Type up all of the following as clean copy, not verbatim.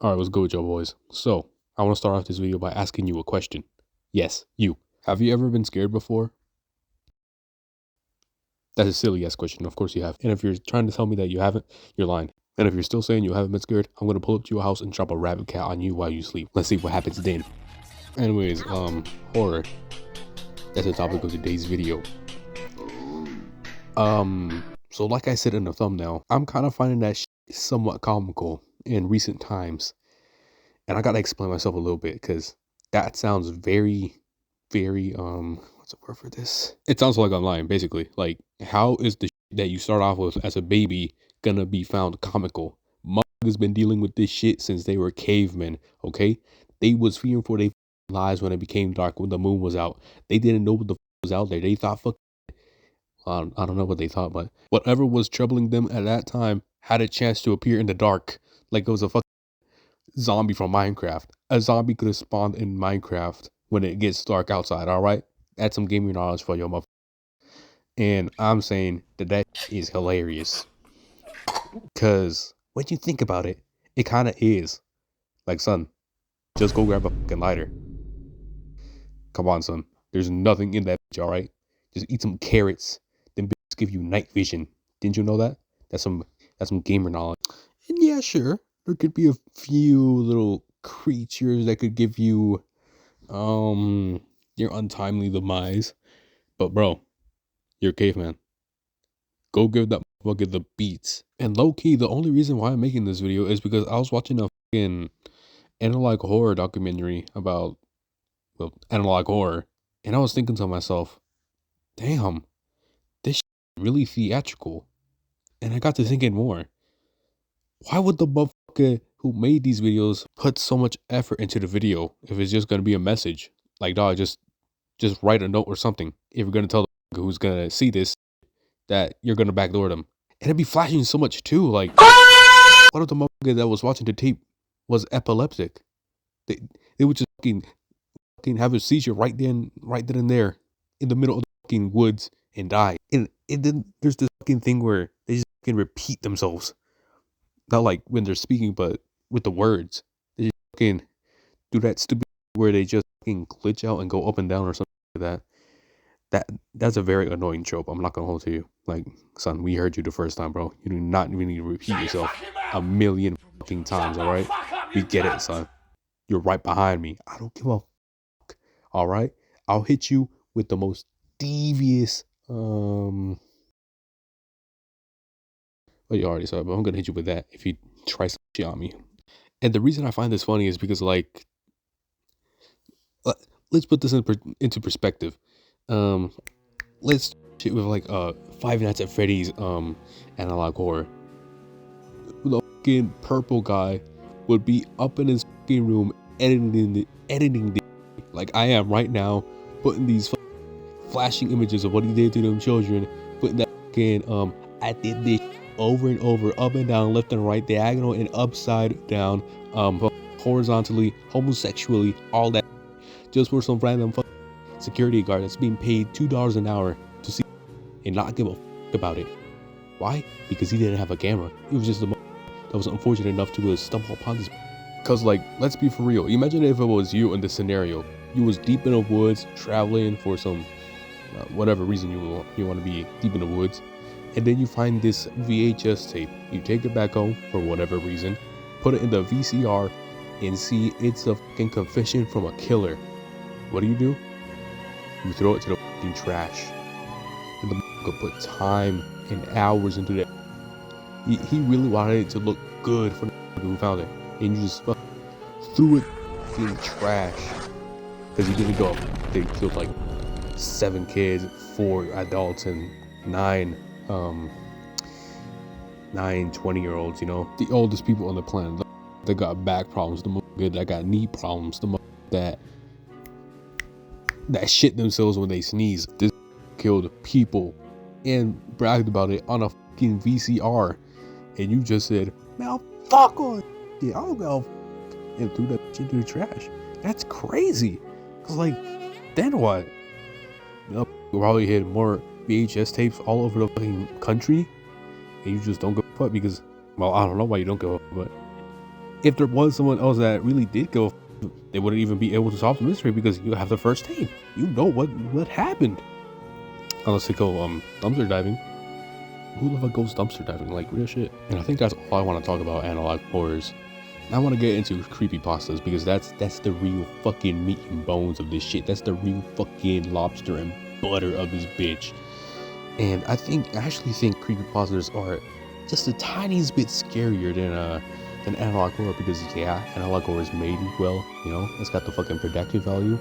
Alright, let's go with y'all boys. So, I want to start off this video by asking you a question. Yes, you. Have you ever been scared before? That's a silly ass question. Of course you have. And if you're trying to tell me that you haven't, you're lying. And if you're still saying you haven't been scared, I'm going to pull up to your house and drop a rabbit cat on you while you sleep. Let's see what happens then. Anyways, horror. That's the topic of today's video. So like I said in the thumbnail, I'm kind of finding that somewhat comical in recent times. And I gotta explain myself a little bit because that sounds very, what's the word for this? It sounds like I'm lying, basically. Like, how is the that you start off with as a baby gonna be found comical? Motherfuckers been dealing with this shit since they were cavemen, okay? They was fearing for their lives when it became dark, when the moon was out. They didn't know what the was out there. They thought, fuck, I don't know what they thought, but whatever was troubling them at that time had a chance to appear in the dark. Like it was a fucking zombie from Minecraft. A zombie could have spawned in Minecraft when it gets dark outside, alright? That's some gaming knowledge for your motherfucker. And I'm saying that is hilarious. Because when you think about it, it kind of is. Like, son, just go grab a fucking lighter. Come on, son. There's nothing in that bitch, alright? Just eat some carrots. Then bitches give you night vision. Didn't you know that? That's some gamer knowledge. And yeah, sure. There could be a few little creatures that could give you your untimely demise. But bro, you're a caveman. Go give that motherfucker the beats. And low key, the only reason why I'm making this video is because I was watching a fucking analog horror documentary about, well, analog horror. And I was thinking to myself, damn, this shit is really theatrical. And I got to thinking more. Why would the motherfucker who made these videos put so much effort into the video if it's just gonna be a message? Like, dog, just write a note or something. If you're gonna tell the who's gonna see this that you're gonna backdoor them. And it'd be flashing so much too. Like, what if the motherfucker that was watching the tape was epileptic? They would just fucking have a seizure right then and there in the middle of the fucking woods and die. And then there's this fucking thing where they just fucking repeat themselves. Not like when they're speaking, but with the words. They just fucking do that stupid where they just fucking glitch out and go up and down or something like that. That's a very annoying trope. I'm not gonna hold to you. Like, son, we heard you the first time, bro. You do not even need to repeat yourself a million fucking times, alright? We get it, son. You're right behind me. I don't give a fuck. Alright? I'll hit you with the most devious well, you already saw it, but I'm gonna hit you with that if you try some shit on me. And the reason I find this funny is because, like, let's put this into perspective. Let's shit with like Five Nights at Freddy's analog horror. The fucking purple guy would be up in his fucking room editing the like I am right now, putting these flashing images of what he did to them children, putting that fucking I did this over and over, up and down, left and right, diagonal and upside down, horizontally, homosexually, all that, just for some random security guard that's being paid $2 an hour to see and not give a about it. Why? Because he didn't have a camera. He was just the that was unfortunate enough to stumble upon this. Cause, like, let's be for real. Imagine if it was you in this scenario. You was deep in the woods, traveling for some whatever reason you want to be deep in the woods, and then you find this VHS tape. You take it back home for whatever reason, put it in the VCR, and see it's a fucking confession from a killer. What do? You throw it to the fucking trash. And the motherfucker put time and hours into that. He really wanted it to look good for the who found it. And you just threw it in the trash. Because he didn't go. They killed like 7 kids, 4 adults, and 9 20-year-olds, you know. The oldest people on the planet. They got back problems. The motherfucker that got knee problems. The motherfucker that shit themselves when they sneeze. This killed people and bragged about it on a fucking VCR, and you just said, "Man, fuck on, yeah, I'll go," and threw that shit into the trash. That's crazy. Cause like, then what? You know, probably hit more VHS tapes all over the fucking country, and you just don't give a fuck because, well, I don't know why you don't give a fuck, but if there was someone else that really did go, they wouldn't even be able to solve the mystery because you have the first tape. You know what happened. Unless they go dumpster diving. Who the fuck goes dumpster diving? Like, real shit. And I think that's all I want to talk about analog horrors. I want to get into creepypastas because that's the real fucking meat and bones of this shit. That's the real fucking lobster and butter of this bitch. And I actually think creepypastas are just the tiniest bit scarier than analog horror, because yeah, analog horror is made well, you know, it's got the fucking productive value,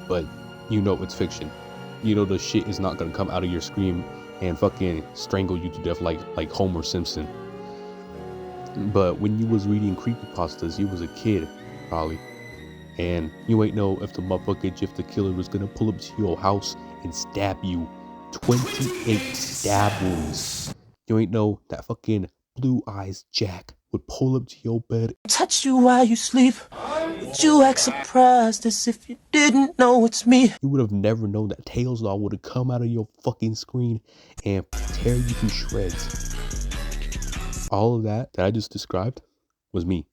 but you know it's fiction. You know the shit is not gonna come out of your scream and fucking strangle you to death like Homer Simpson. But when you was reading creepypastas, you was a kid, probably, and you ain't know if the motherfucker Jeff the Killer was gonna pull up to your house and stab you 28 stab wounds. You ain't know that fucking Blue Eyes Jack would pull up to your bed, touch you while you sleep, but you act surprised as if you didn't know it's me. You would have never known that Tails Doll would have come out of your fucking screen and tear you to shreds. All of that I just described was me.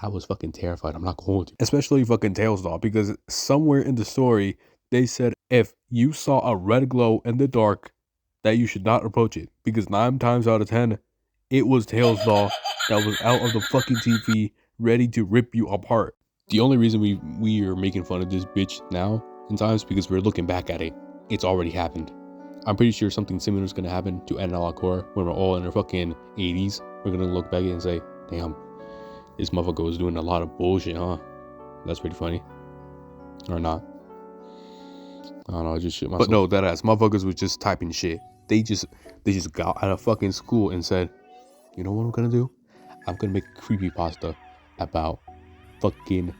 I was fucking terrified, I'm not going to. Especially fucking Tails Doll, because somewhere in the story, they said if you saw a red glow in the dark, that you should not approach it. Because 9 times out of 10, it was Tails Doll that was out of the fucking TV, ready to rip you apart. The only reason we are making fun of this bitch now in times because we're looking back at it. It's already happened. I'm pretty sure something similar is gonna happen to analog horror when we're all in our fucking 80s. We're gonna look back and say, damn, this motherfucker was doing a lot of bullshit, huh? That's pretty funny. Or not. I don't know, I just shit myself. But no, that ass motherfuckers was just typing shit. They just got out of fucking school and said, you know what I'm gonna do? I'm gonna make a creepypasta about fucking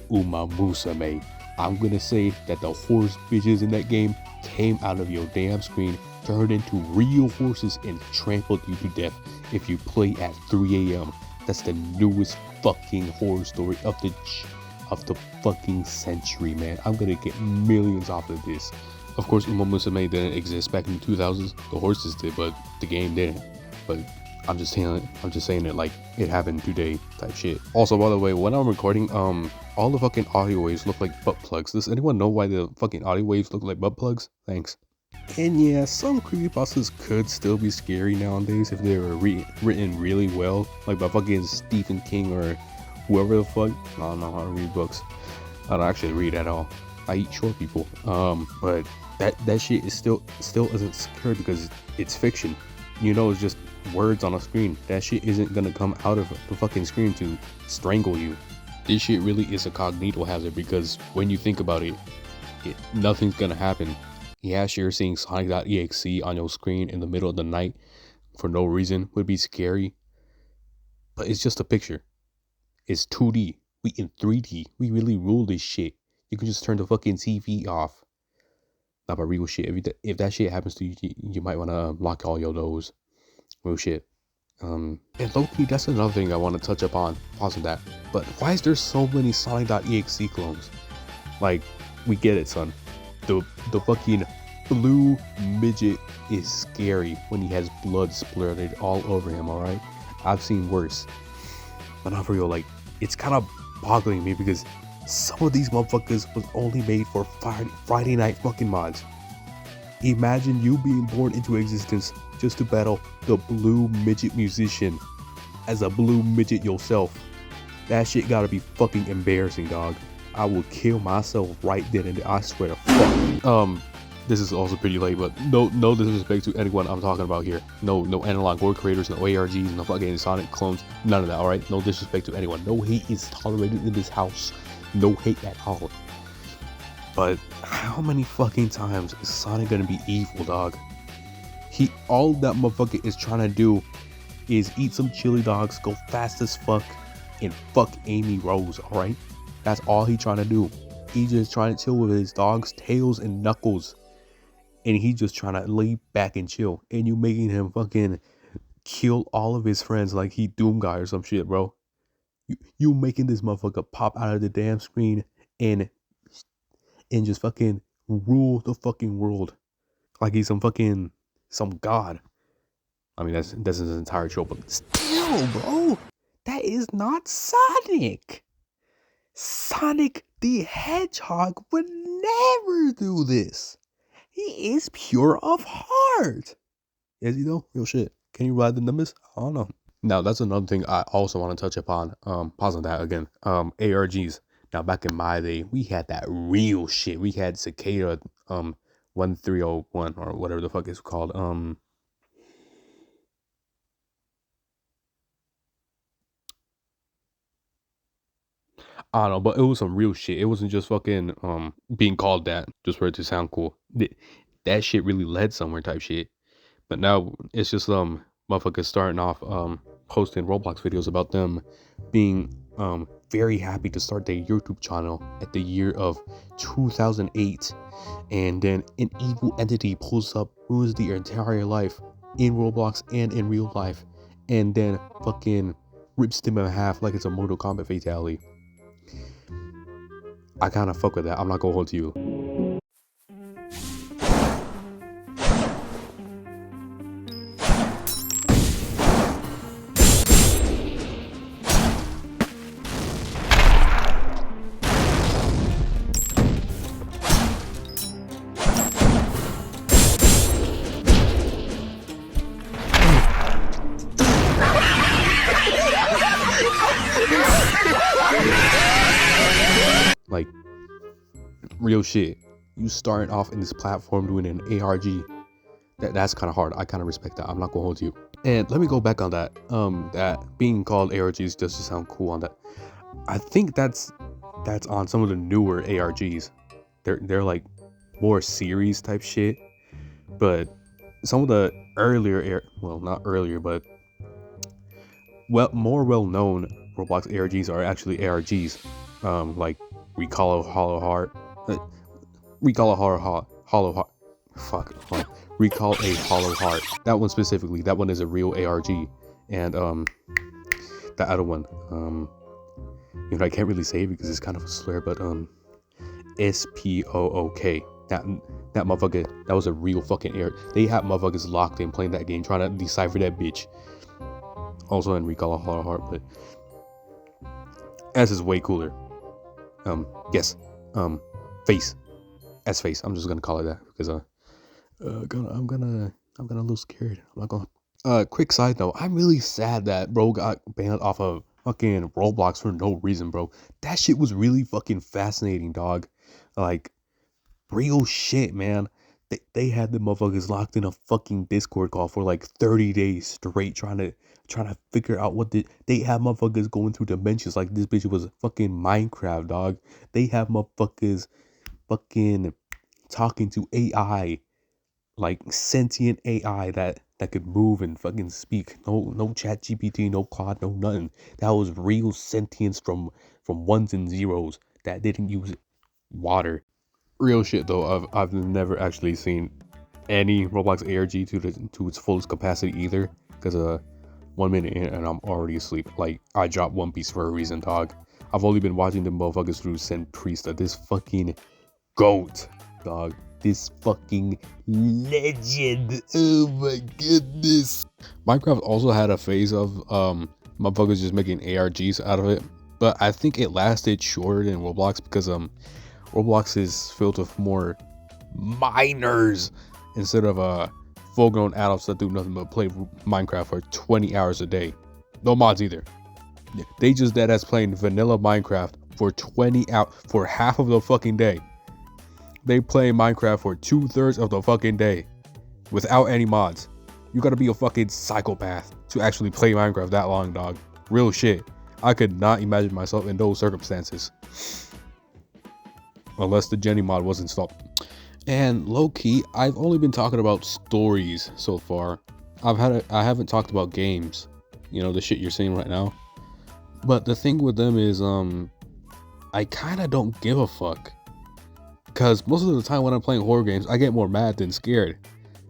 Uma Musume. I'm gonna say that the horse bitches in that game came out of your damn screen, turned into real horses, and trampled you to death if you play at 3 a.m. That's the newest fucking horror story of the fucking century, man. I'm gonna get millions off of this. Of course, Uma Musume didn't exist back in the 2000s. The horses did, but the game didn't. But I'm just saying it like it happened today type shit. Also, by the way, when I'm recording, all the fucking audio waves look like butt plugs. Does anyone know why the fucking audio waves look like butt plugs? Thanks. And yeah, some creepypastas could still be scary nowadays if they were written really well, like by fucking Stephen King or whoever the fuck. I don't know how to read books. I don't actually read at all. I eat short people. But that shit is still isn't scary because it's fiction. You know, it's just words on a screen. That shit isn't gonna come out of the fucking screen to strangle you. This shit really is a cognito hazard because when you think about it, nothing's gonna happen. Yeah, sure, seeing Sonic.exe on your screen in the middle of the night for no reason would be scary, but it's just a picture. It's 2D. We in 3D. We really rule this shit. You can just turn the fucking TV off. Not about real shit. If that shit happens to you, you might want to lock all your doors. Real shit. And low-key, that's another thing I want to touch upon. Pause on that. But why is there so many Sonic.exe clones? Like, we get it, son. The fucking blue midget is scary when he has blood splurted all over him, alright? I've seen worse. But not for real, like, it's kind of boggling me because some of these motherfuckers was only made for Friday night fucking mods. Imagine you being born into existence just to battle the blue midget musician as a blue midget yourself. That shit gotta be fucking embarrassing, dog. I will kill myself right then and there, I swear to fuck. This is also pretty late, but no disrespect to anyone I'm talking about here. No analog horror creators, no ARGs, no fucking Sonic clones, none of that, alright? No disrespect to anyone. No hate is tolerated in this house. No hate at all. But how many fucking times is Sonic gonna be evil, dog? All that motherfucker is trying to do is eat some chili dogs, go fast as fuck, and fuck Amy Rose, alright? That's all he trying to do. He just trying to chill with his dogs, Tails and Knuckles. And he just trying to lay back and chill. And you making him fucking kill all of his friends like he Doom Guy or some shit, bro. You making this motherfucker pop out of the damn screen and just fucking rule the fucking world. Like he's some god. I mean, that's his entire show, but still, bro. that is not Sonic. Sonic the Hedgehog would never do this. He is pure of heart. Is he though? Real shit. Can you ride the numbers? I don't know. Now that's another thing I also want to touch upon. Pause on that again. ARGs. Now back in my day, we had that real shit. We had Cicada 1301 or whatever the fuck it's called. I don't know, but it was some real shit. It wasn't just fucking being called that just for it to sound cool. That shit really led somewhere type shit. But now it's just motherfuckers starting off posting Roblox videos about them being very happy to start their YouTube channel at the year of 2008, and then an evil entity pulls up, ruins their entire life in Roblox and in real life, and then fucking rips them in half like it's a Mortal Kombat fatality. I kind of fuck with that. I'm not gonna hold you. Like, real shit. You starting off in this platform doing an ARG. That's kind of hard. I kind of respect that. I'm not gonna hold you. And let me go back on that. That being called ARGs just to sound cool on that. I think that's on some of the newer ARGs. They're like more series type shit. But some of the earlier not earlier, but more well known Roblox ARGs are actually ARGs. Like Recall a Hollow Heart. Recall a Hollow Heart. Fuck. Recall a Hollow Heart. That one specifically. That one is a real ARG. And the other one. I can't really say it because it's kind of a slur, but SPOOK. That motherfucker. That was a real fucking ARG. They had motherfuckers locked in playing that game, trying to decipher that bitch. Also in Recall a Hollow Heart, but S is way cooler. Yes. Face. S-Face. I'm just gonna call it that because I'm gonna a little scared. I'm not gonna. Quick side note. I'm really sad that bro got banned off of fucking Roblox for no reason, bro. That shit was really fucking fascinating, dog. Like, real shit, man. They had the motherfuckers locked in a fucking Discord call for like 30 days straight trying to figure out what they have motherfuckers going through dimensions like this bitch was fucking Minecraft, dog. They have motherfuckers fucking talking to AI, like sentient AI that could move and fucking speak. No chat GPT, no Claude, no nothing. That was real sentience from ones and zeros that didn't use water. Real shit though. I've never actually seen any Roblox ARG to its fullest capacity either, because 1 minute in and I'm already asleep. Like, I dropped One Piece for a reason, dog. I've only been watching the motherfuckers through Send Priesta. This fucking goat, dog. This fucking legend. Oh my goodness. Minecraft also had a phase of motherfuckers just making ARGs out of it, but I think it lasted shorter than Roblox because Roblox is filled with more minors instead of full-grown adults that do nothing but play Minecraft for 20 hours a day. No mods either. They just deadass playing vanilla Minecraft for 20 hours for half of the fucking day. They play Minecraft for 2/3 of the fucking day without any mods. You gotta be a fucking psychopath to actually play Minecraft that long, dog. Real shit. I could not imagine myself in those circumstances. Unless the Jenny mod was installed. And low-key, I've only been talking about stories so far. I haven't talked about games. You know, the shit you're seeing right now. But the thing with them is, I kinda don't give a fuck. Cause most of the time when I'm playing horror games, I get more mad than scared.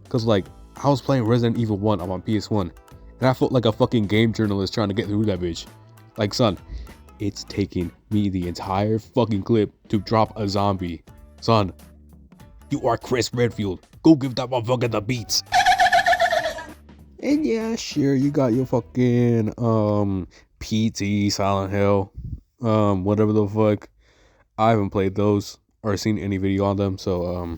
Cause like, I was playing Resident Evil 1 on my PS1. And I felt like a fucking game journalist trying to get through that bitch. Like, son, it's taking me the entire fucking clip to drop a zombie. Son, you are Chris Redfield. Go give that motherfucker the beats. And yeah, sure, you got your fucking PT, Silent Hill, whatever the fuck. I haven't played those or seen any video on them, so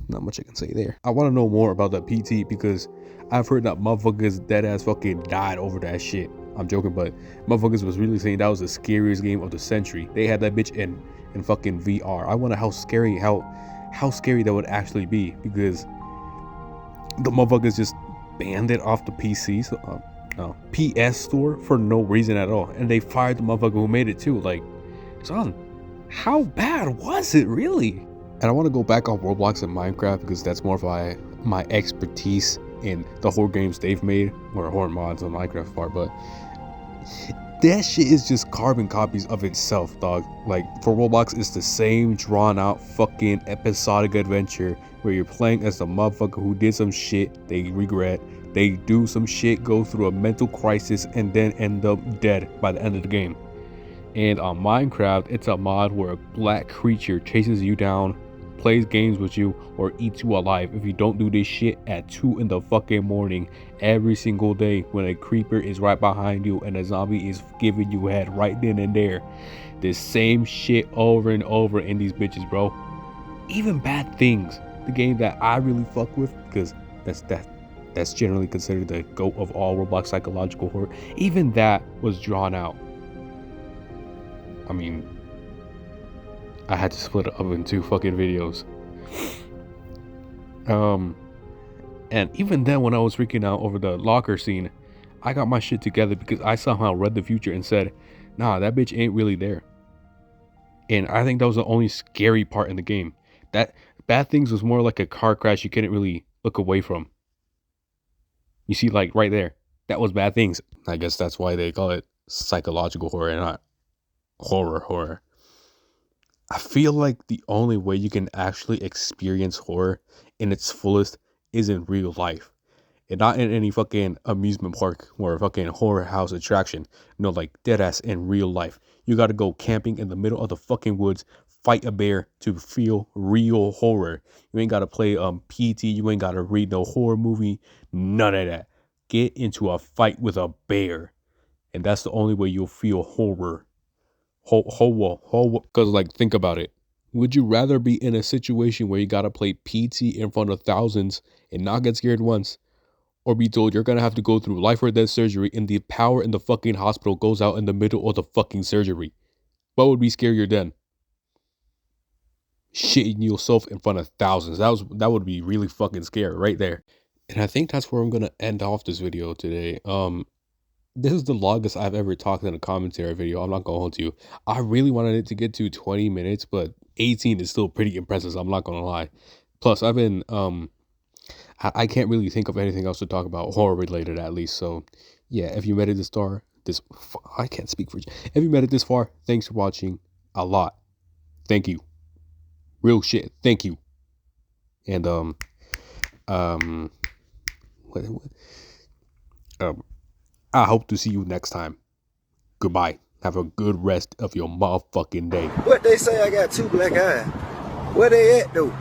not much I can say there. I want to know more about that PT because I've heard that motherfuckers dead ass fucking died over that shit. I'm joking, but motherfuckers was really saying that was the scariest game of the century. They had that bitch in fucking VR. I wonder how scary that would actually be, because the motherfuckers just banned it off the PC, no, PS store for no reason at all, and they fired the motherfucker who made it too. Like, son, how bad was it really? And I want to go back on Roblox and Minecraft because that's more of my expertise in the horror games they've made, or horror mods on Minecraft part, but that shit is just carbon copies of itself, dog. Like, for Roblox, it's the same drawn out fucking episodic adventure where you're playing as the motherfucker who did some shit they regret. They do some shit, go through a mental crisis, and then end up dead by the end of the game. And on Minecraft, it's a mod where a black creature chases you down, plays games with you, or eats you alive if you don't do this shit at 2 in the fucking morning every single day when a creeper is right behind you and a zombie is giving you head right then and there. The same shit over and over in these bitches, bro. Even Bad Things, the game that I really fuck with, because that's generally considered the GOAT of all Roblox psychological horror, even that was drawn out. I mean, I had to split it up in 2 fucking videos. And even then, when I was freaking out over the locker scene, I got my shit together because I somehow read the future and said, nah, that bitch ain't really there. And I think that was the only scary part in the game. That Bad Things was more like a car crash you couldn't really look away from. You see, like right there, that was Bad Things. I guess that's why they call it psychological horror and not horror. I feel like the only way you can actually experience horror in its fullest is in real life, and not in any fucking amusement park or a fucking horror house attraction. No, like deadass in real life. You gotta go camping in the middle of the fucking woods, fight a bear to feel real horror. You ain't gotta play PT, you ain't gotta read no horror movie, none of that. Get into a fight with a bear, and that's the only way you'll feel horror. Because, like, think about it. Would you rather be in a situation where you gotta play PT in front of thousands and not get scared once, or be told you're gonna have to go through life or death surgery and the power in the fucking hospital goes out in the middle of the fucking surgery? What would be scarier then? Shitting yourself in front of thousands. That would be really fucking scary right there. And I think that's where I'm gonna end off this video today. This is the longest I've ever talked in a commentary video. I'm not gonna hold you. I really wanted it to get to 20 minutes, but 18 is still pretty impressive. I'm not gonna lie. Plus, I've been I can't really think of anything else to talk about horror related, at least. So, yeah, if you made it I can't speak for you. If you made it this far, thanks for watching a lot. Thank you. Real shit. Thank you. And I hope to see you next time. Goodbye. Have a good rest of your motherfucking day. What they say I got 2 black eyes? Where they at though?